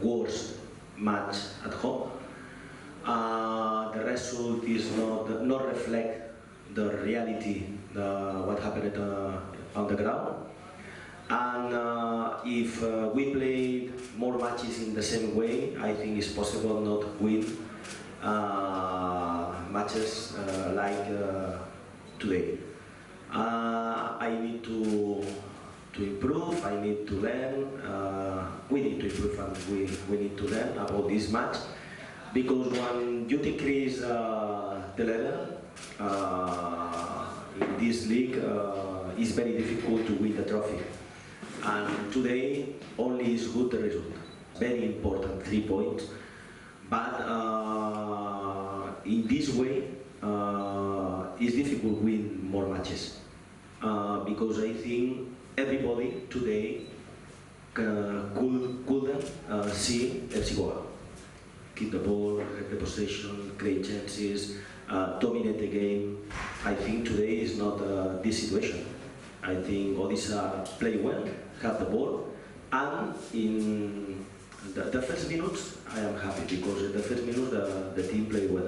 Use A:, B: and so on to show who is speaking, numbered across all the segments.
A: worst match at home. The result is not reflect the reality, what happened on the ground. And if we play more matches in the same way, I think it's possible not win matches like today. I need to improve, I need to learn, we need to improve and we need to learn about this match, because when you decrease the level in this league, it's very difficult to win the trophy. And today only is good the result. Very important, 3 points. But in this way, it's difficult to win more matches. Because I think everybody today couldn't see FC Goa. Keep the ball, have the possession, create chances, dominate the game. I think today is not this situation. I think Odisha play well, have the ball, and in the first minutes I am happy, because in the first minutes the team played well.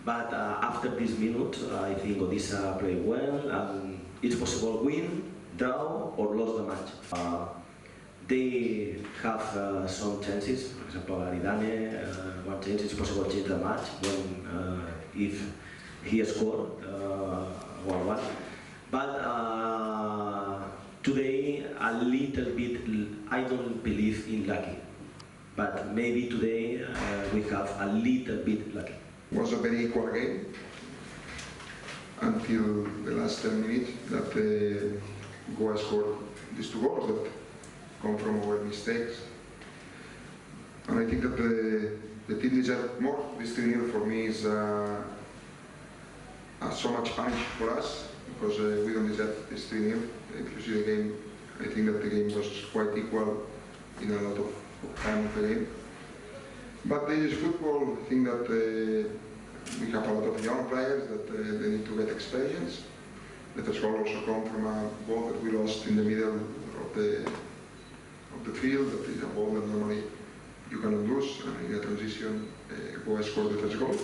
A: But after this minute, I think Odisha played well, and it's possible win, draw, or lose the match. They have some chances. For example, Aridane, one chance, it's possible to change the match when if he scored 1-1. But today, a little bit, I don't believe in lucky. But maybe today we have a little bit lucky.
B: It was a very equal game until the last 10 minutes that Goa scored these 2 goals that come from our mistakes. And I think that the team deserved more. This 3-0 for me is so much punish for us, because we don't deserve this 3-0. If you see the game, I think that the game was quite equal in a lot of time of the game. But this is football. I think that we have a lot of young players that they need to get experience. The first goal also come from a ball that we lost in the middle of the field. That is a ball that normally you cannot lose, and in a transition, Goa scored the first goal.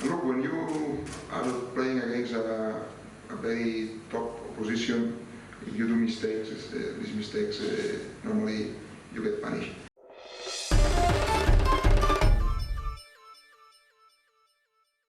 B: And look, when you are playing against a very top opposition, if you do mistakes, these mistakes normally you get punished.